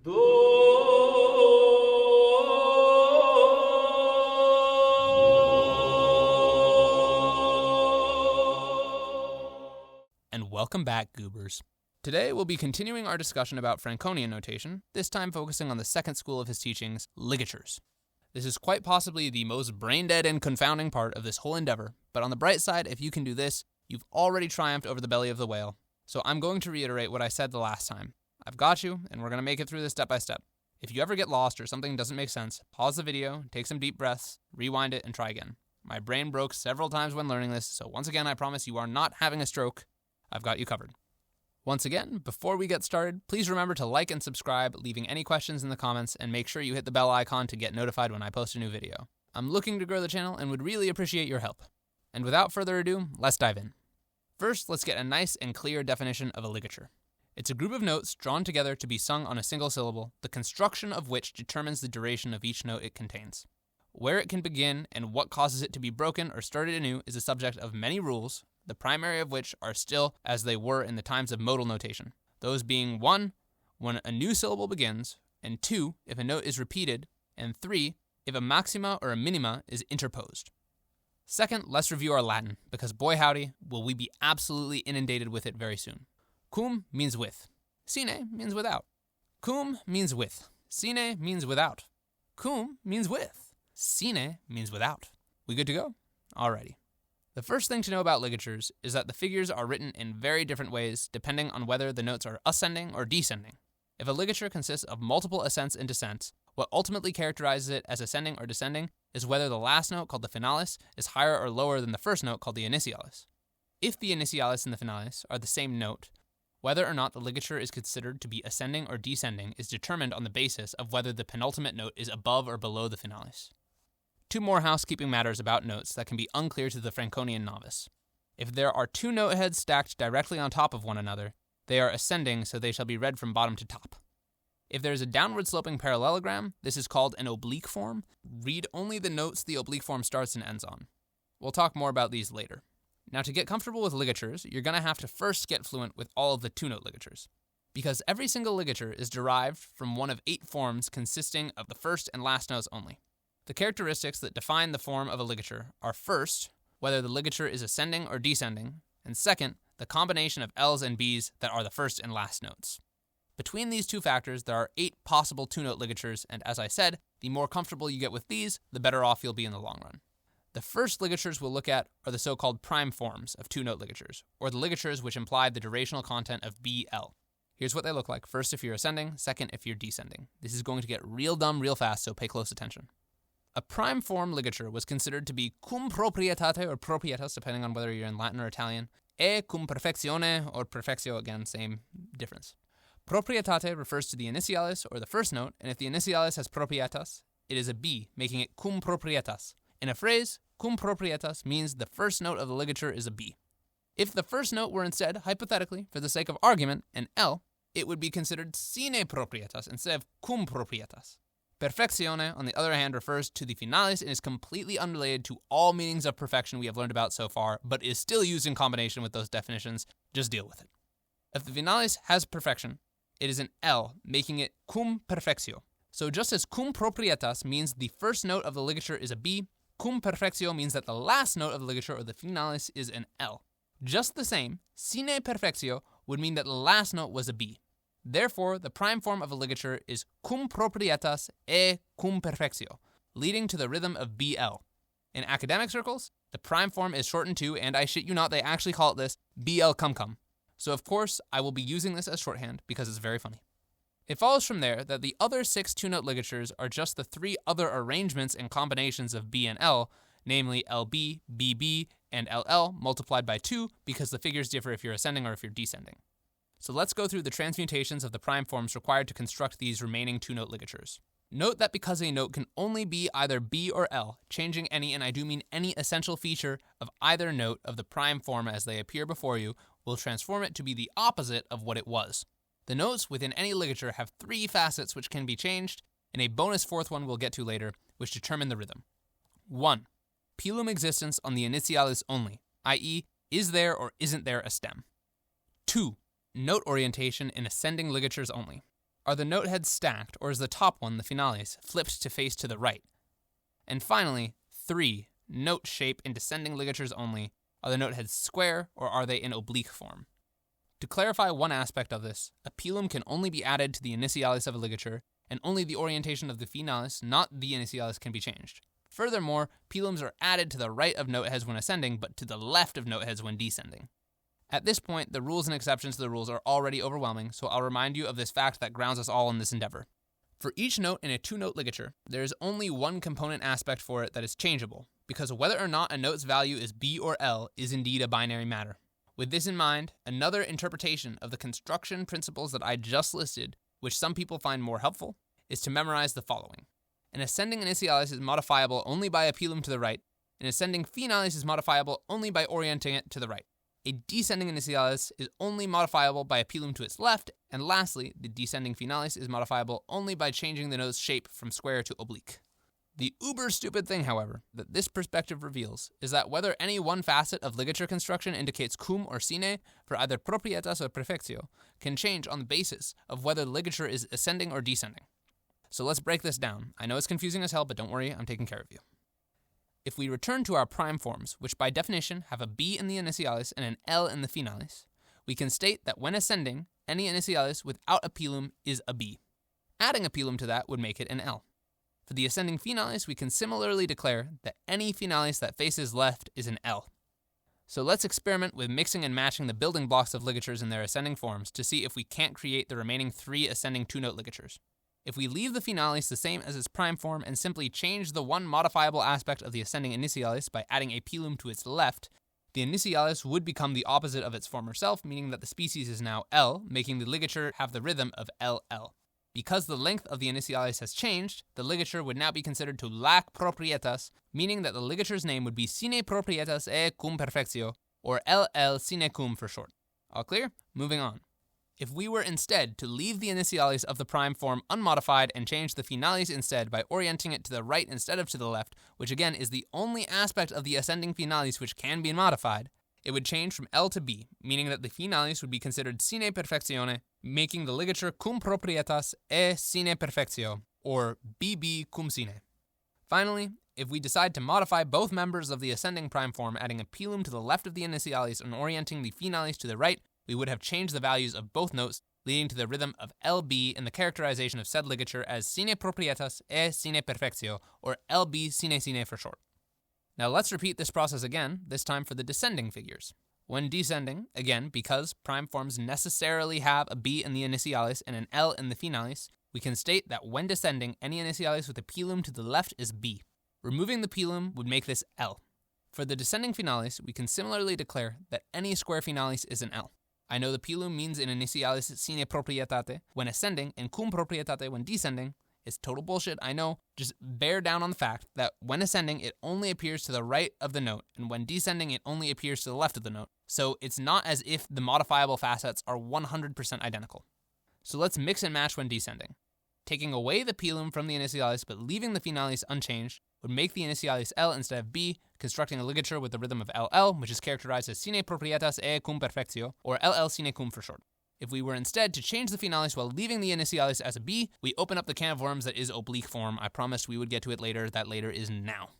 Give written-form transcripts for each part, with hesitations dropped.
And welcome back, Goobers. Today we'll be continuing our discussion about Franconian notation, this time focusing on the second school of his teachings, ligatures. This is quite possibly the most brain-dead and confounding part of this whole endeavor, but on the bright side, if you can do this, you've already triumphed over the belly of the whale. So I'm going to reiterate what I said the last time. I've got you, and we're going to make it through this step by step. If you ever get lost or something doesn't make sense, pause the video, take some deep breaths, rewind it, and try again. My brain broke several times when learning this, so once again I promise you are not having a stroke. I've got you covered. Once again, before we get started, please remember to like and subscribe, leaving any questions in the comments, and make sure you hit the bell icon to get notified when I post a new video. I'm looking to grow the channel and would really appreciate your help. And without further ado, let's dive in. First, let's get a nice and clear definition of a ligature. It's a group of notes drawn together to be sung on a single syllable, the construction of which determines the duration of each note it contains. Where it can begin and what causes it to be broken or started anew is the subject of many rules, the primary of which are still as they were in the times of modal notation, those being 1, when a new syllable begins, and 2, if a note is repeated, and 3, if a maxima or a minima is interposed. Second, let's review our Latin, because boy howdy, will we be absolutely inundated with it very soon. Cum means with. Sine means without. Cum means with. Sine means without. Cum means with. Sine means without. We good to go? Alrighty. The first thing to know about ligatures is that the figures are written in very different ways depending on whether the notes are ascending or descending. If a ligature consists of multiple ascents and descents, what ultimately characterizes it as ascending or descending is whether the last note, called the finalis, is higher or lower than the first note, called the initialis. If the initialis and the finalis are the same note, whether or not the ligature is considered to be ascending or descending is determined on the basis of whether the penultimate note is above or below the finalis. Two more housekeeping matters about notes that can be unclear to the Franconian novice. If there are two note heads stacked directly on top of one another, they are ascending, so they shall be read from bottom to top. If there is a downward sloping parallelogram, this is called an oblique form. Read only the notes the oblique form starts and ends on. We'll talk more about these later. Now, to get comfortable with ligatures, you're going to have to first get fluent with all of the two-note ligatures, because every single ligature is derived from one of 8 forms consisting of the first and last notes only. The characteristics that define the form of a ligature are first, whether the ligature is ascending or descending, and second, the combination of L's and B's that are the first and last notes. Between these two factors, there are 8 possible two-note ligatures, and as I said, the more comfortable you get with these, the better off you'll be in the long run. The first ligatures we'll look at are the so-called prime forms of two-note ligatures, or the ligatures which imply the durational content of BL. Here's what they look like. First if you're ascending, second if you're descending. This is going to get real dumb real fast, so pay close attention. A prime form ligature was considered to be cum proprietate or propietas, depending on whether you're in Latin or Italian, e cum perfectione or perfectio, again, same difference. Proprietate refers to the initialis or the first note, and if the initialis has propietas, it is a B, making it cum proprietas. In a phrase, cum proprietas means the first note of the ligature is a B. If the first note were instead, hypothetically, for the sake of argument, an L, it would be considered sine proprietas instead of cum proprietas. Perfectione, on the other hand, refers to the finalis and is completely unrelated to all meanings of perfection we have learned about so far, but is still used in combination with those definitions. Just deal with it. If the finalis has perfection, it is an L, making it cum perfectio. So just as cum proprietas means the first note of the ligature is a B, cum perfectio means that the last note of the ligature or the finalis is an L. Just the same, sine perfectio would mean that the last note was a B. Therefore, the prime form of a ligature is cum proprietas e cum perfectio, leading to the rhythm of BL. In academic circles, the prime form is shortened to, and I shit you not, they actually call it this, BL cum cum. So of course, I will be using this as shorthand because it's very funny. It follows from there that the other 6 two-note ligatures are just the 3 other arrangements and combinations of B and L, namely LB, BB, and LL multiplied by 2 because the figures differ if you're ascending or if you're descending. So let's go through the transmutations of the prime forms required to construct these remaining two-note ligatures. Note that because a note can only be either B or L, changing any, and I do mean any essential feature of either note of the prime form as they appear before you, will transform it to be the opposite of what it was. The notes within any ligature have 3 facets which can be changed, and a bonus 4th one we'll get to later, which determine the rhythm. 1. Pilum existence on the initialis only, i.e., is there or isn't there a stem. 2. Note orientation in ascending ligatures only. Are the note heads stacked, or is the top one, the finalis, flipped to face to the right? And finally, 3. Note shape in descending ligatures only. Are the note heads square, or are they in oblique form? To clarify one aspect of this, a pilum can only be added to the initialis of a ligature, and only the orientation of the finalis, not the initialis, can be changed. Furthermore, pilums are added to the right of note heads when ascending, but to the left of note heads when descending. At this point, the rules and exceptions to the rules are already overwhelming, so I'll remind you of this fact that grounds us all in this endeavor. For each note in a 2-note ligature, there is only one component aspect for it that is changeable, because whether or not a note's value is B or L is indeed a binary matter. With this in mind, another interpretation of the construction principles that I just listed, which some people find more helpful, is to memorize the following. An ascending initialis is modifiable only by a pilum to the right, an ascending finalis is modifiable only by orienting it to the right. A descending initialis is only modifiable by a pilum to its left, and lastly, the descending finalis is modifiable only by changing the note's shape from square to oblique. The uber-stupid thing, however, that this perspective reveals is that whether any one facet of ligature construction indicates cum or sine for either proprietas or perfectio can change on the basis of whether the ligature is ascending or descending. So let's break this down. I know it's confusing as hell, but don't worry, I'm taking care of you. If we return to our prime forms, which by definition have a B in the initialis and an L in the finalis, we can state that when ascending, any initialis without a pilum is a B. Adding a pilum to that would make it an L. For the ascending finalis, we can similarly declare that any finalis that faces left is an L. So let's experiment with mixing and matching the building blocks of ligatures in their ascending forms to see if we can't create the remaining 3 ascending 2-note ligatures. If we leave the finalis the same as its prime form and simply change the one modifiable aspect of the ascending initialis by adding a pilum to its left, the initialis would become the opposite of its former self, meaning that the species is now L, making the ligature have the rhythm of LL. Because the length of the initialis has changed, the ligature would now be considered to lack proprietas, meaning that the ligature's name would be sine proprietas e cum perfectio, or LL sine cum for short. All clear? Moving on. If we were instead to leave the initialis of the prime form unmodified and change the finalis instead by orienting it to the right instead of to the left, which again is the only aspect of the ascending finalis which can be modified, it would change from L to B, meaning that the finalis would be considered sine perfectione, making the ligature cum proprietas e sine perfectio, or BB cum sine. Finally, if we decide to modify both members of the ascending prime form, adding a pilum to the left of the initialis and orienting the finalis to the right, we would have changed the values of both notes, leading to the rhythm of LB in the characterization of said ligature as sine proprietas e sine perfectio, or LB sine sine for short. Now let's repeat this process again, this time for the descending figures. When descending, again, because prime forms necessarily have a B in the initialis and an L in the finalis, we can state that when descending, any initialis with a pilum to the left is B. Removing the pilum would make this L. For the descending finalis, we can similarly declare that any square finalis is an L. I know the pilum means in initialis sine proprietate when ascending and cum proprietate when descending. It's total bullshit, I know. Just bear down on the fact that when ascending, it only appears to the right of the note, and when descending, it only appears to the left of the note. So it's not as if the modifiable facets are 100% identical. So let's mix and match when descending. Taking away the pilum from the initialis but leaving the finalis unchanged would make the initialis L instead of B, constructing a ligature with the rhythm of LL, which is characterized as sine proprietas e cum perfectio, or LL sine cum for short. If we were instead to change the finalis while leaving the initialis as a B, we open up the can of worms that is oblique form. I promised we would get to it later. That later is now.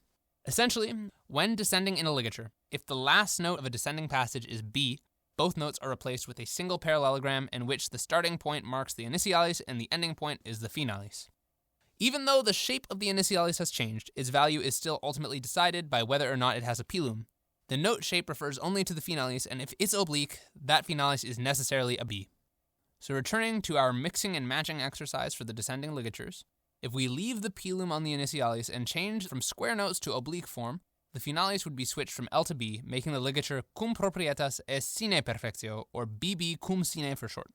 Essentially, when descending in a ligature, if the last note of a descending passage is B, both notes are replaced with a single parallelogram in which the starting point marks the initialis and the ending point is the finalis. Even though the shape of the initialis has changed, its value is still ultimately decided by whether or not it has a pilum. The note shape refers only to the finalis, and if it's oblique, that finalis is necessarily a B. So returning to our mixing and matching exercise for the descending ligatures, if we leave the pilum on the initialis and change from square notes to oblique form, the finalis would be switched from L to B, making the ligature cum proprietas e sine perfectio, or BB cum sine for short.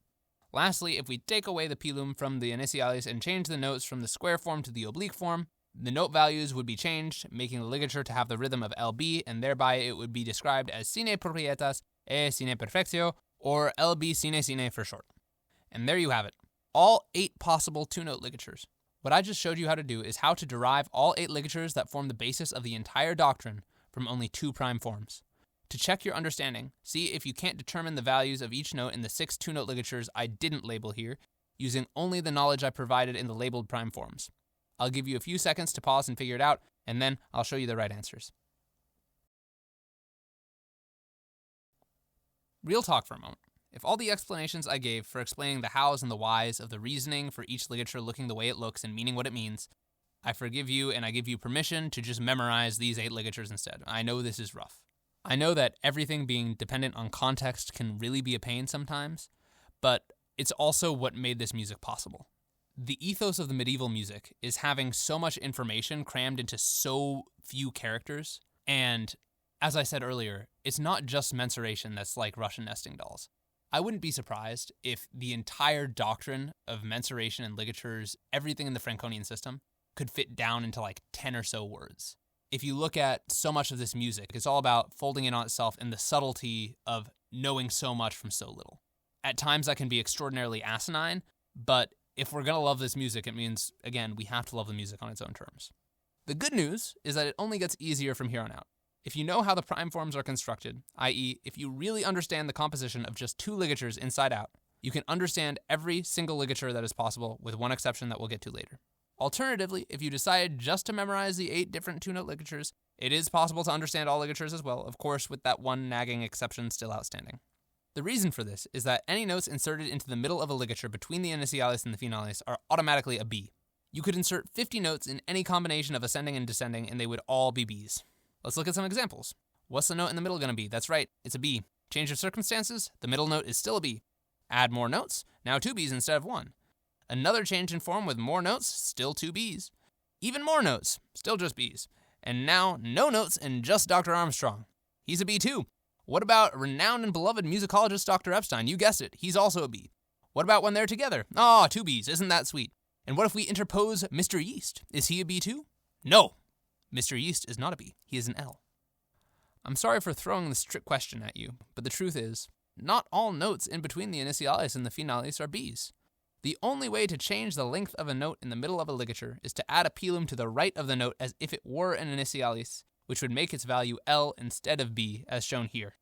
Lastly, if we take away the pilum from the initialis and change the notes from the square form to the oblique form, the note values would be changed, making the ligature to have the rhythm of LB, and thereby it would be described as sine proprietas e sine perfectio, or LB sine sine for short. And there you have it, all 8 possible 2-note ligatures. What I just showed you how to do is how to derive all 8 ligatures that form the basis of the entire doctrine from only 2 prime forms. To check your understanding, see if you can't determine the values of each note in the 6 2-note ligatures I didn't label here, using only the knowledge I provided in the labeled prime forms. I'll give you a few seconds to pause and figure it out, and then I'll show you the right answers. Real talk for a moment. If all the explanations I gave for explaining the hows and the whys of the reasoning for each ligature looking the way it looks and meaning what it means, I forgive you and I give you permission to just memorize these 8 ligatures instead. I know this is rough. I know that everything being dependent on context can really be a pain sometimes, but it's also what made this music possible. The ethos of the medieval music is having so much information crammed into so few characters, and as I said earlier, it's not just mensuration that's like Russian nesting dolls. I wouldn't be surprised if the entire doctrine of mensuration and ligatures, everything in the Franconian system, could fit down into like 10 or so words. If you look at so much of this music, it's all about folding in on itself and the subtlety of knowing so much from so little. At times that can be extraordinarily asinine, but if we're going to love this music, it means, again, we have to love the music on its own terms. The good news is that it only gets easier from here on out. If you know how the prime forms are constructed, i.e., if you really understand the composition of just 2 ligatures inside out, you can understand every single ligature that is possible, with one exception that we'll get to later. Alternatively, if you decide just to memorize the 8 different 2-note ligatures, it is possible to understand all ligatures as well, of course with that one nagging exception still outstanding. The reason for this is that any notes inserted into the middle of a ligature between the initialis and the finalis are automatically a B. You could insert 50 notes in any combination of ascending and descending and they would all be Bs. Let's look at some examples. What's the note in the middle going to be? That's right, it's a B. Change of circumstances, the middle note is still a B. Add more notes, now 2 Bs instead of 1. Another change in form with more notes, still 2 Bs. Even more notes, still just Bs. And now, no notes and just Dr. Armstrong. He's a B too. What about renowned and beloved musicologist Dr. Epstein? You guessed it, he's also a B. What about when they're together? Ah, 2 Bs, isn't that sweet? And what if we interpose Mr. Yeast? Is he a B too? No. Mr. Yeast is not a B, he is an L. I'm sorry for throwing this trick question at you, but the truth is, not all notes in between the initialis and the finalis are Bs. The only way to change the length of a note in the middle of a ligature is to add a pilum to the right of the note as if it were an initialis, which would make its value L instead of B, as shown here.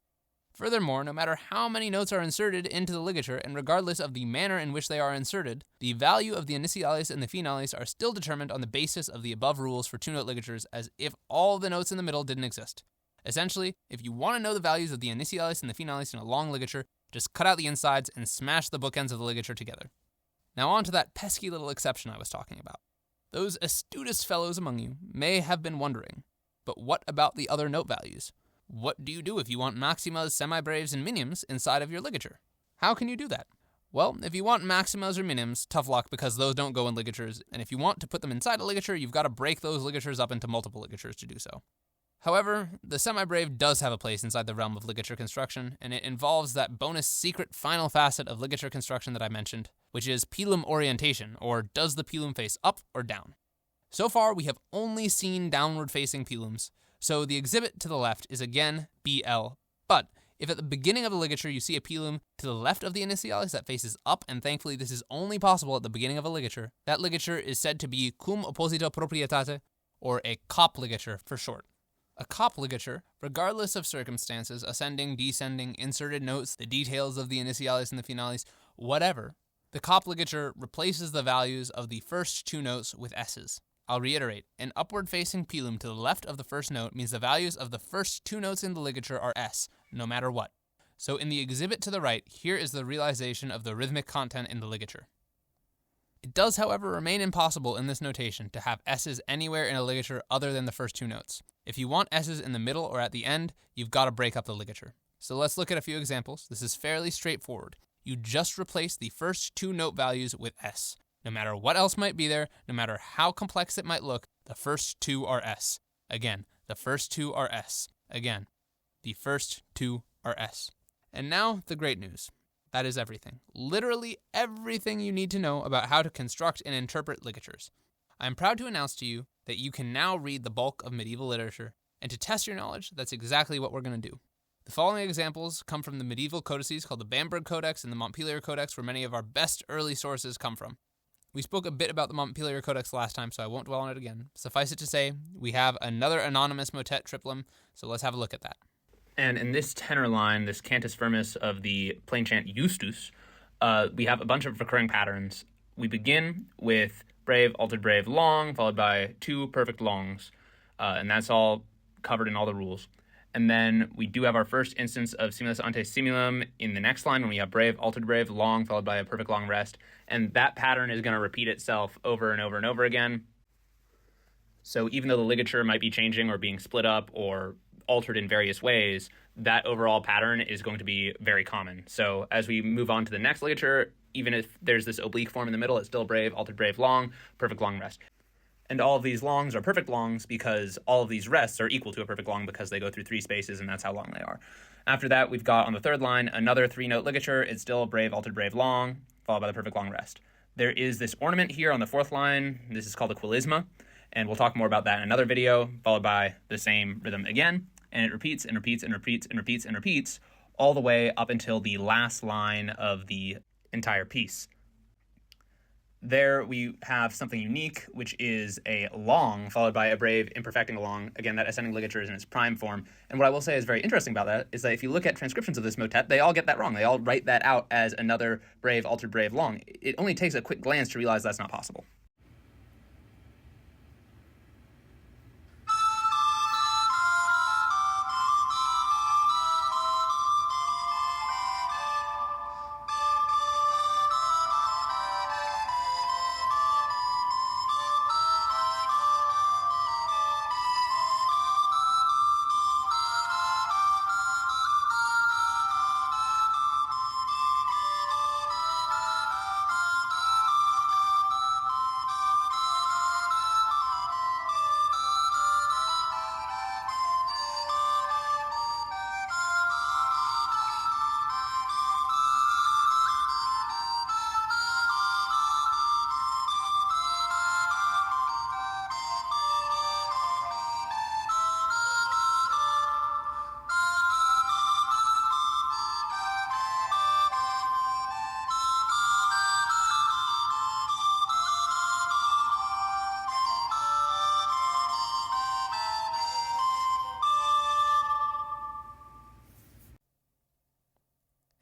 Furthermore, no matter how many notes are inserted into the ligature, and regardless of the manner in which they are inserted, the value of the initialis and the finalis are still determined on the basis of the above rules for 2-note ligatures as if all the notes in the middle didn't exist. Essentially, if you want to know the values of the initialis and the finalis in a long ligature, just cut out the insides and smash the bookends of the ligature together. Now on to that pesky little exception I was talking about. Those astutest fellows among you may have been wondering, but what about the other note values? What do you do if you want maximas, semi-braves, and minims inside of your ligature? How can you do that? Well, if you want maximas or minims, tough luck because those don't go in ligatures, and if you want to put them inside a ligature, you've got to break those ligatures up into multiple ligatures to do so. However, the semi-brave does have a place inside the realm of ligature construction, and it involves that bonus secret final facet of ligature construction that I mentioned, which is pilum orientation, or does the pilum face up or down? So far, we have only seen downward-facing pilums, so the exhibit to the left is again BL, but if at the beginning of a ligature you see a pilum to the left of the initialis that faces up, and thankfully this is only possible at the beginning of a ligature, that ligature is said to be cum opposito proprietate, or a cop ligature for short. A cop ligature, regardless of circumstances, ascending, descending, inserted notes, the details of the initialis and the finalis, whatever, the cop ligature replaces the values of the first 2 notes with S's. I'll reiterate, an upward-facing pilum to the left of the first note means the values of the first 2 notes in the ligature are S, no matter what. So in the exhibit to the right, here is the realization of the rhythmic content in the ligature. It does, however, remain impossible in this notation to have S's anywhere in a ligature other than the first 2 notes. If you want S's in the middle or at the end, you've got to break up the ligature. So let's look at a few examples. This is fairly straightforward. You just replace the first 2 note values with S. No matter what else might be there, no matter how complex it might look, the first 2 are S. Again, the first 2 are S. Again, the first 2 are S. And now, the great news. That is everything. Literally everything you need to know about how to construct and interpret ligatures. I am proud to announce to you that you can now read the bulk of medieval literature, and to test your knowledge, that's exactly what we're going to do. The following examples come from the medieval codices called the Bamberg Codex and the Montpellier Codex, where many of our best early sources come from. We spoke a bit about the Montpellier Codex last time, so I won't dwell on it again. Suffice it to say, we have another anonymous motet triplum, so let's have a look at that. And in this tenor line, this cantus firmus of the plain chant Justus, we have a bunch of recurring patterns. We begin with breve, altered breve, long, followed by 2 perfect longs, and that's all covered in all the rules. And then we do have our first instance of simulus ante simulum in the next line when we have breve, altered breve, long, followed by a perfect long rest. And that pattern is going to repeat itself over and over and over again. So even though the ligature might be changing or being split up or altered in various ways, that overall pattern is going to be very common. So as we move on to the next ligature, even if there's this oblique form in the middle, it's still breve, altered breve, long, perfect long rest. And all of these longs are perfect longs because all of these rests are equal to a perfect long because they go through 3 spaces and that's how long they are. After that, we've got on the third line another 3-note ligature. It's still breve, altered breve, long, followed by the perfect long rest. There is this ornament here on the 4th line. This is called a quilisma, and we'll talk more about that in another video, followed by the same rhythm again. And it repeats and repeats and repeats and repeats and repeats all the way up until the last line of the entire piece. There we have something unique, which is a long followed by a breve imperfecting along. Again, that ascending ligature is in its prime form. And what I will say is very interesting about that is that if you look at transcriptions of this motet, they all get that wrong. They all write that out as another breve, altered breve, long. It only takes a quick glance to realize that's not possible.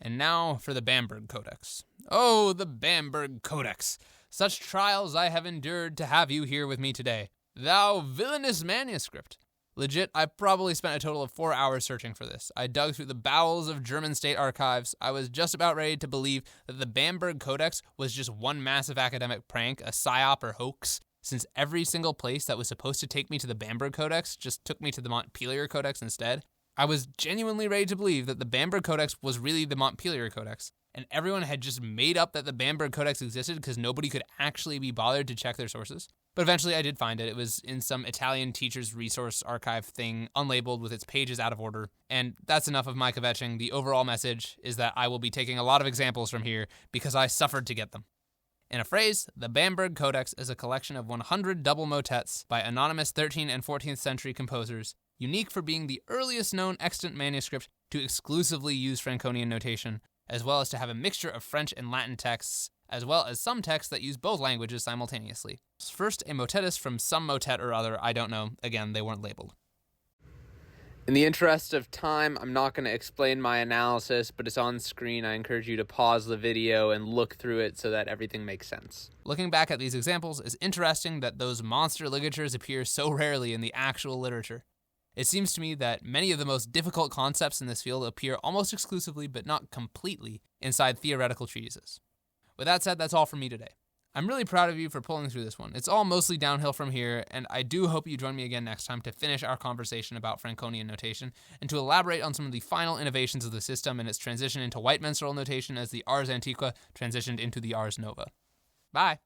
And now for the Bamberg Codex. Oh, the Bamberg Codex! Such trials I have endured to have you here with me today. Thou villainous manuscript! Legit, I probably spent a total of 4 hours searching for this. I dug through the bowels of German state archives. I was just about ready to believe that the Bamberg Codex was just one massive academic prank, a psyop or hoax, since every single place that was supposed to take me to the Bamberg Codex just took me to the Montpelier Codex instead. I was genuinely ready to believe that the Bamberg Codex was really the Montpelier Codex, and everyone had just made up that the Bamberg Codex existed because nobody could actually be bothered to check their sources. But eventually I did find it. It was in some Italian teacher's resource archive thing, unlabeled with its pages out of order. And that's enough of my kvetching. The overall message is that I will be taking a lot of examples from here because I suffered to get them. In a phrase, the Bamberg Codex is a collection of 100 double motets by anonymous 13th and 14th century composers, unique for being the earliest known extant manuscript to exclusively use Franconian notation, as well as to have a mixture of French and Latin texts, as well as some texts that use both languages simultaneously. First, a motetist from some motet or other, I don't know. Again, they weren't labeled. In the interest of time, I'm not going to explain my analysis, but it's on screen. I encourage you to pause the video and look through it so that everything makes sense. Looking back at these examples, it's interesting that those monster ligatures appear so rarely in the actual literature. It seems to me that many of the most difficult concepts in this field appear almost exclusively, but not completely, inside theoretical treatises. With that said, that's all from me today. I'm really proud of you for pulling through this one. It's all mostly downhill from here, and I do hope you join me again next time to finish our conversation about Franconian notation and to elaborate on some of the final innovations of the system and its transition into white mensural notation as the Ars Antiqua transitioned into the Ars Nova. Bye!